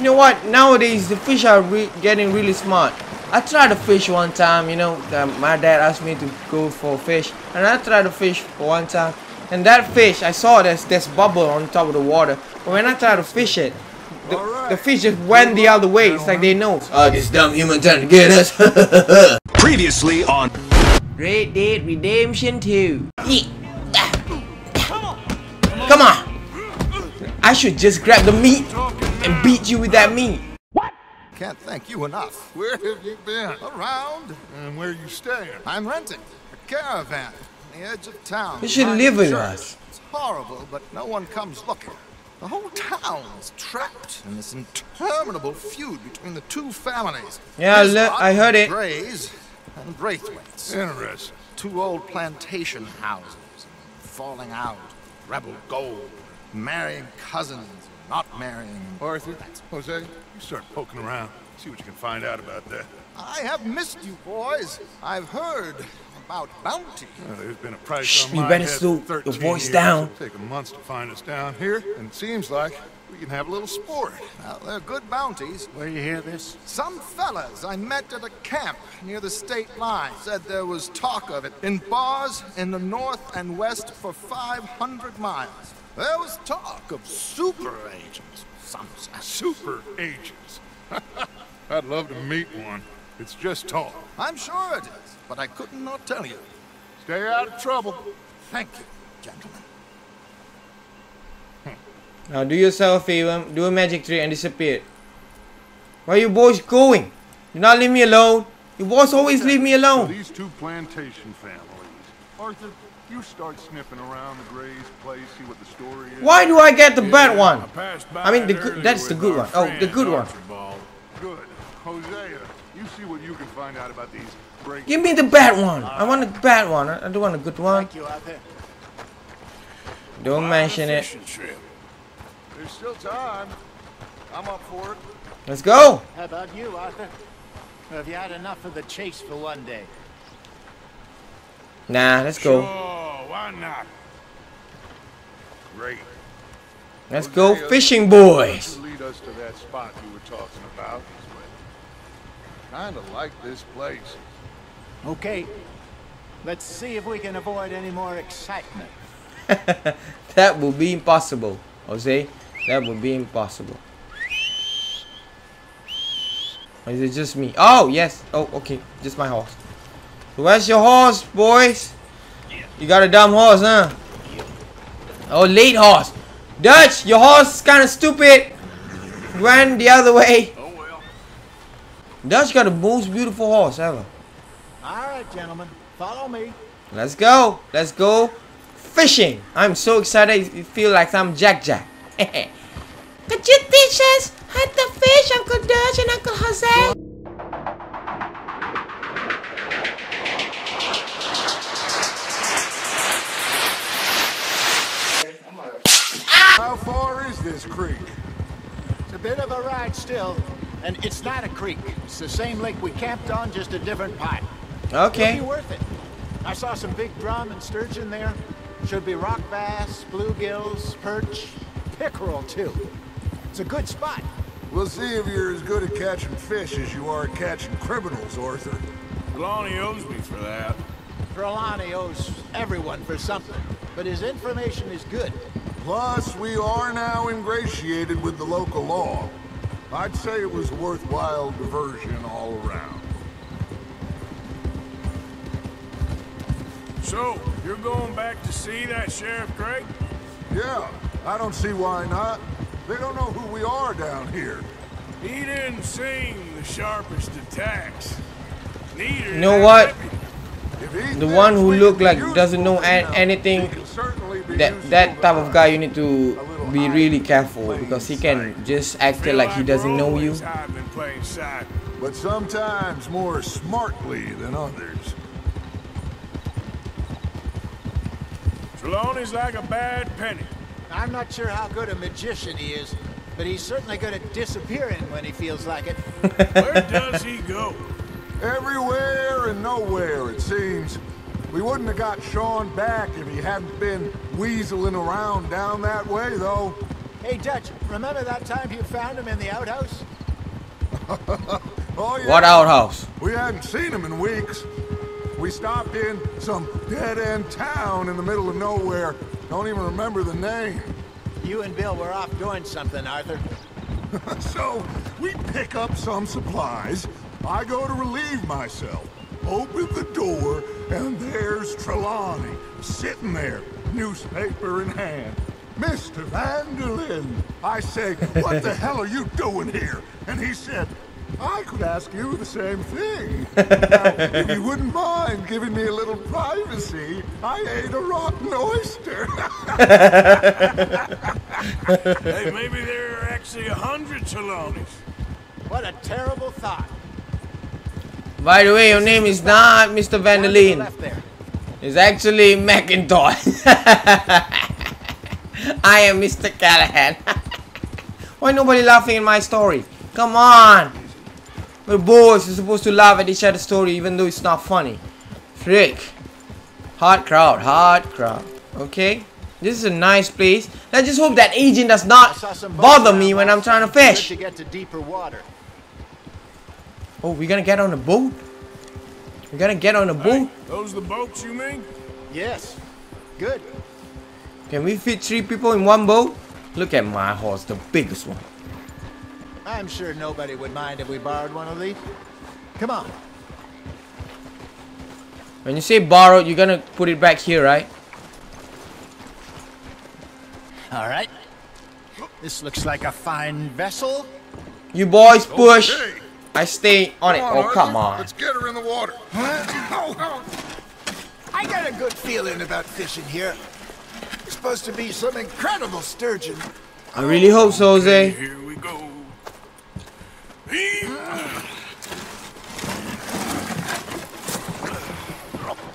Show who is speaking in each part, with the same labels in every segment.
Speaker 1: You know what? Nowadays the fish are getting really smart. I tried to fish one time, you know, my dad asked me to go for a fish, and I tried to fish for one time, and that fish, I saw this bubble on top of the water, but when I tried to fish it, the fish just went the other way. It's like they know. Oh, this dumb human trying to get us.
Speaker 2: Previously on
Speaker 1: Red Dead Redemption 2. Come on! I should just grab the meat and beat you with that meat.
Speaker 3: Can't thank you enough. Where have you been? Around.
Speaker 4: And where you staying?
Speaker 3: I'm renting a caravan on the edge of town.
Speaker 1: You should live with us.
Speaker 3: It's horrible, but no one comes looking. The whole town is trapped in this interminable feud between the two families.
Speaker 1: Yeah, I heard it.
Speaker 3: Grays and Braithwaites.
Speaker 4: Interesting.
Speaker 3: Two old plantation houses, falling out, rebel gold, marrying cousins, not marrying.
Speaker 4: Arthur, Jose, you start poking around. See what you can find out about that.
Speaker 3: I have missed you, boys. I've heard about bounty.
Speaker 4: There's been a price
Speaker 1: Shh,
Speaker 4: on
Speaker 1: you
Speaker 4: my
Speaker 1: better
Speaker 4: head
Speaker 1: slow
Speaker 4: for
Speaker 1: your
Speaker 4: 13
Speaker 1: voice
Speaker 4: years.
Speaker 1: down.
Speaker 4: It'll take months to find us down here, and it seems like we can have a little sport.
Speaker 3: Well, they're good bounties.
Speaker 4: Where you hear this?
Speaker 3: Some fellas I met at a camp near the state line said there was talk of it in bars in the north and west for 500 miles. There was talk of super agents, some said.
Speaker 4: Super agents. I'd love to meet one. It's just talk.
Speaker 3: I'm sure it is, but I couldn't not tell you.
Speaker 4: Stay out of trouble.
Speaker 3: Thank you, gentlemen.
Speaker 1: Now do yourself a favor, do a magic trick and disappear. Where you boys going? You not leave me alone. You boys always leave me alone.
Speaker 4: These two plantation families. Arthur, you start sniffing around the Gray's place, see what the story is.
Speaker 1: Why do I get the bad one? I mean the
Speaker 4: good.
Speaker 1: good. That's the good one. Oh, the good one.
Speaker 4: Good. Hosea, you see what you can find out about these break.
Speaker 1: Give me the bad one. I want the bad one. I don't want a good one.
Speaker 2: Thank you, Arthur.
Speaker 1: Don't mention it.
Speaker 4: There's still time. I'm up for it.
Speaker 1: Let's go.
Speaker 2: How about you, Arthur? Have you had enough of the chase for one day?
Speaker 1: Nah, let's go.
Speaker 4: Sure, why not? Great.
Speaker 1: Let's go fishing, boys.
Speaker 4: Lead us to that spot you were talking about. Kinda like this place.
Speaker 2: Okay. Let's see if we can avoid any more excitement.
Speaker 1: That will be impossible, Jose. That would be impossible. Or is it just me? Oh, yes. Oh, okay. Just my horse. Where's your horse, boys? You got a dumb horse, huh? Oh, late horse. Dutch, your horse is kind of stupid. Ran the other way.
Speaker 4: Oh well.
Speaker 1: Dutch got the most beautiful horse ever.
Speaker 2: All right, gentlemen. Follow me.
Speaker 1: Let's go. Let's go fishing. I'm so excited. I feel like I'm Jack. Could you teach us how to fish, Uncle Dutch and Uncle Jose?
Speaker 4: How far is this creek?
Speaker 2: It's a bit of a ride still, and it's not a creek. It's the same lake we camped on, just a different part.
Speaker 1: Okay.
Speaker 2: It'll be worth it. I saw some big drum and sturgeon there. Should be rock bass, bluegills, perch, pickerel too. It's a good spot.
Speaker 4: We'll see if you're as good at catching fish as you are at catching criminals, Arthur.
Speaker 5: Lonnie owes me for that.
Speaker 2: Trelawney owes everyone for something, but his information is good.
Speaker 4: Plus, we are now ingratiated with the local law. I'd say it was a worthwhile diversion all around.
Speaker 5: So, you're going back to see that Sheriff Craig?
Speaker 4: Yeah, I don't see why not. They don't know who we are down here.
Speaker 5: He didn't seem the sharpest attacks. Neither.
Speaker 1: You know what?
Speaker 4: If
Speaker 1: The one who look like doesn't know anything, that type of guy you need to be really careful because he can just act like he doesn't know you.
Speaker 4: But sometimes more smartly than others.
Speaker 5: Trelawney's like a bad penny.
Speaker 2: I'm not sure how good a magician he is, but he's certainly good at disappearing when he feels like it.
Speaker 5: Where does he go?
Speaker 4: Everywhere and nowhere, it seems. We wouldn't have got Sean back if he hadn't been weaseling around down that way, though.
Speaker 2: Hey, Dutch, remember that time you found him in the outhouse?
Speaker 4: Oh, yeah.
Speaker 1: What outhouse?
Speaker 4: We hadn't seen him in weeks. We stopped in some dead-end town in the middle of nowhere. Don't even remember the name.
Speaker 2: You and Bill were off doing something, Arthur.
Speaker 4: So, we pick up some supplies. I go to relieve myself. Open the door, and there's Trelawney, sitting there, newspaper in hand. Mr. Vanderlyn. I say, what the hell are you doing here? And he said, I could ask you the same thing. Now, if you wouldn't mind giving me a little privacy, I ate a rotten oyster.
Speaker 5: Hey, maybe there are actually 100 Trelawneys.
Speaker 2: What a terrible thought.
Speaker 1: By the way, your name is not Mr. Vanderlyn.
Speaker 2: Left there.
Speaker 1: It's actually Macintosh. I am Mr. Callahan. Why nobody laughing in my story? Come on. We're boys. We're supposed to laugh at each other's story even though it's not funny. Frick. Hot crowd. Hot crowd. Okay. This is a nice place. Let's just hope that agent does not bother me when I'm trying to fish.
Speaker 2: To get to deeper water.
Speaker 1: Oh, we're gonna get on a boat? We're gonna get on a boat?
Speaker 5: Hey, those the boats you mean?
Speaker 2: Yes. Good.
Speaker 1: Can we fit 3 people in one boat? Look at my horse, the biggest one.
Speaker 2: I'm sure nobody would mind if we borrowed one of these. Come on.
Speaker 1: When you say borrowed, you're gonna put it back here, right?
Speaker 2: All right. This looks like a fine vessel.
Speaker 1: You boys push.
Speaker 4: Okay.
Speaker 1: I stay on it. Oh, come on.
Speaker 4: Let's get her in the water.
Speaker 2: I got a good feeling about fishing here. It's supposed to be some incredible sturgeon.
Speaker 1: I really hope so, Jose.
Speaker 5: Here we go.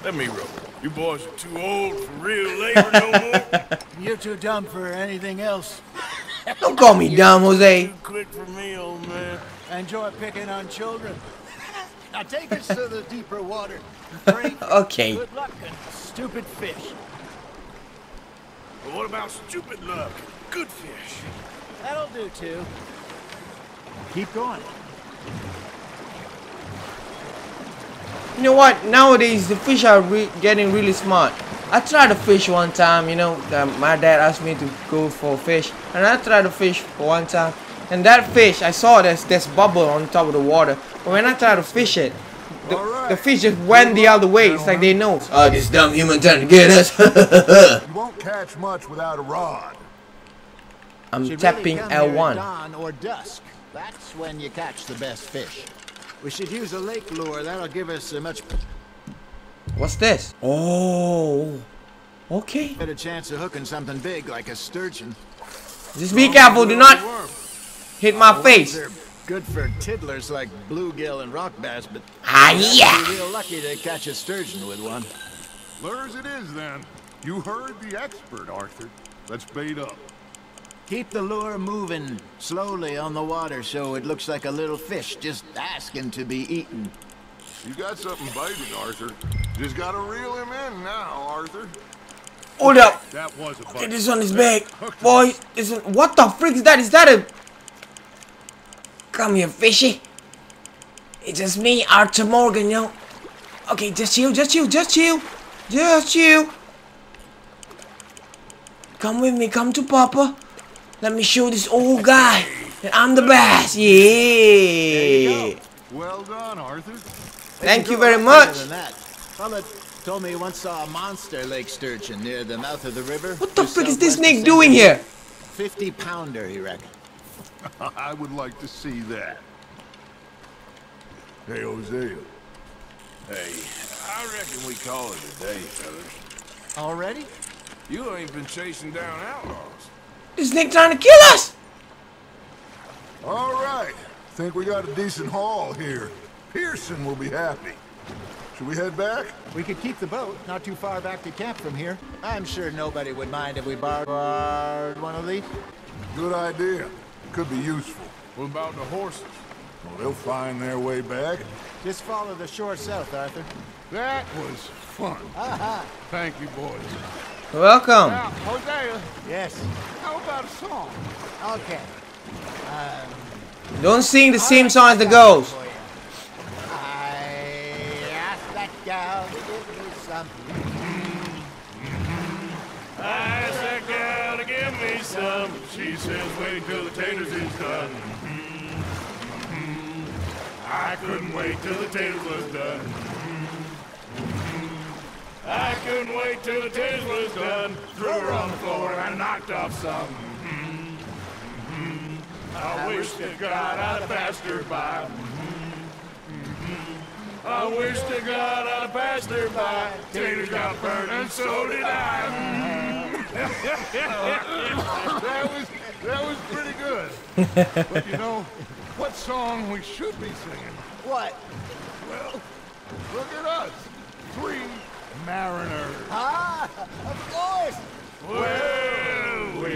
Speaker 5: Let me row. You boys are too old for real labor no more.
Speaker 2: You're too dumb for anything else.
Speaker 1: Don't call me dumb, Jose.
Speaker 5: Too quick for me, old man.
Speaker 2: Enjoy picking on children. Now take us to the deeper water. Pray for
Speaker 1: Okay.
Speaker 2: good luck and stupid fish.
Speaker 5: But what about stupid luck? Good fish.
Speaker 2: That'll do too. Keep going.
Speaker 1: You know what? Nowadays, the fish are getting really smart. I tried to fish one time, you know. My dad asked me to go for fish. And I tried to fish for one time. And that fish, I saw there's bubble on top of the water. But when I tried to fish it, the fish just went the other way. It's like they know. Oh, this dumb human trying to get us.
Speaker 4: You won't catch much without a rod.
Speaker 1: I'm
Speaker 2: Should
Speaker 1: tapping
Speaker 2: really come here
Speaker 1: L1.
Speaker 2: at dawn or dusk. That's when you catch the best fish. We should use a lake lure. That'll give us a much
Speaker 1: What's this? Oh. Okay.
Speaker 2: better chance of hooking something big like a sturgeon.
Speaker 1: Just be careful. Do not hit my face.
Speaker 2: They're good for tiddlers like bluegill and rock bass, but
Speaker 1: Ah,
Speaker 2: you'd
Speaker 1: yeah.
Speaker 2: be real lucky to catch a sturgeon with one.
Speaker 4: Lures it is, then. You heard the expert, Arthur. Let's bait up.
Speaker 2: Keep the lure moving slowly on the water so it looks like a little fish just asking to be eaten.
Speaker 4: You got something biting, Arthur. Just gotta reel him in now, Arthur.
Speaker 1: Hold up.
Speaker 4: That was a bite.
Speaker 1: Get this on his back. Boy, what the frick is that? Is that a... Come here, fishy. It's just me, Arthur Morgan, yo. Okay, just chill, just chill, just chill. Just chill. Come with me, come to Papa. Let me show this old guy that I'm the best. Yeah.
Speaker 4: Well done, Arthur.
Speaker 1: Thank you very much.
Speaker 2: Better than that. Fella told me he once saw a monster lake sturgeon near the mouth of the river.
Speaker 1: What the
Speaker 2: just
Speaker 1: frick is this
Speaker 2: southwest of
Speaker 1: snake
Speaker 2: St.
Speaker 1: doing
Speaker 2: Louis.
Speaker 1: here?
Speaker 2: 50-pounder, he reckoned.
Speaker 4: I would like to see that. Hey, Hosea.
Speaker 5: Hey, I reckon we call it a day, fellas.
Speaker 2: Already?
Speaker 5: You ain't been chasing down outlaws.
Speaker 1: This snake trying to kill us.
Speaker 4: All right. Think we got a decent haul here. Pearson will be happy. Should we head back?
Speaker 2: We could keep the boat not too far back to camp from here. I'm sure nobody would mind if we borrowed one of these.
Speaker 4: Good idea. Could be useful.
Speaker 5: What about the horses?
Speaker 4: Well, they'll find their way back.
Speaker 2: Just follow the shore south, Arthur.
Speaker 4: That was fun.
Speaker 2: Aha!
Speaker 4: Thank you, boys.
Speaker 1: Welcome.
Speaker 4: Now, Hosea,
Speaker 2: Yes.
Speaker 4: how about a song?
Speaker 2: Okay.
Speaker 1: Don't sing the same song as the girls.
Speaker 2: I asked that gal to give me something.
Speaker 5: I asked that gal to give me some. She says, wait till the taters is done. I couldn't wait till the taters was done. I couldn't wait till the taters was done. Threw her on the floor and I knocked off some. I wish to God I'd have passed her by. I wish to God I'd have passed her by. Taters got burned and so did I.
Speaker 4: That was pretty good. But you know, what song we should be singing?
Speaker 2: What?
Speaker 4: Well, look at us. 3 mariners.
Speaker 2: Ah, of course.
Speaker 5: Well, we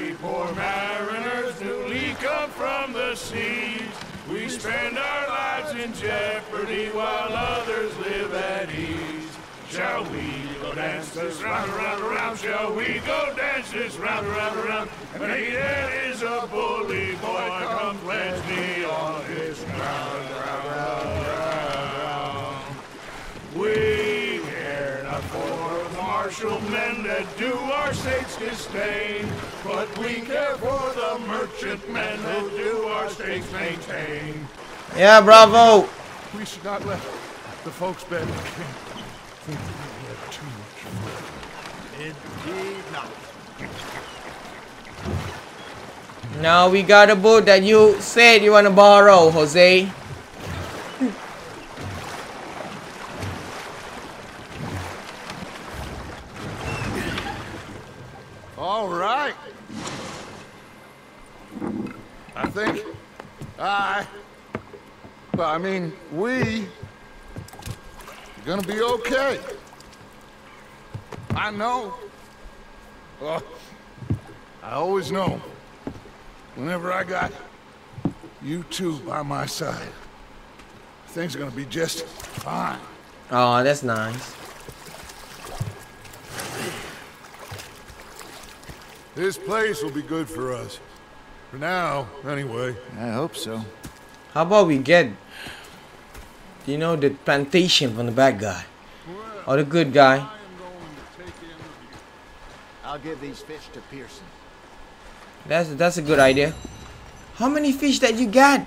Speaker 5: 3 poor mariners newly come from the seas. We spend our lives in jeopardy while others live at ease. Shall we go dance this round, around, around? Shall we go dance this round, around, around? And he that is a bully boy, come pledge me on this ground, round, round. We care not for the martial men that do our state's disdain, but we care for the merchant men who do our state's maintain.
Speaker 1: Yeah, bravo.
Speaker 4: We should not let the folks back in the camp think that we had too much fun.
Speaker 2: Indeed not.
Speaker 1: Now we got a boat that you said you want to borrow, Jose.
Speaker 4: All right. I think we are gonna be okay. I know. Well, I always know. Whenever I got you two by my side, things are gonna be just fine.
Speaker 1: Oh, that's nice.
Speaker 4: This place will be good for us. For now, anyway.
Speaker 2: I hope so.
Speaker 1: How about we get, you know, the plantation from the bad guy or the good guy?
Speaker 4: I am going to take in the view.
Speaker 2: I'll give these fish to Pearson.
Speaker 1: That's a good idea. How many fish that you got?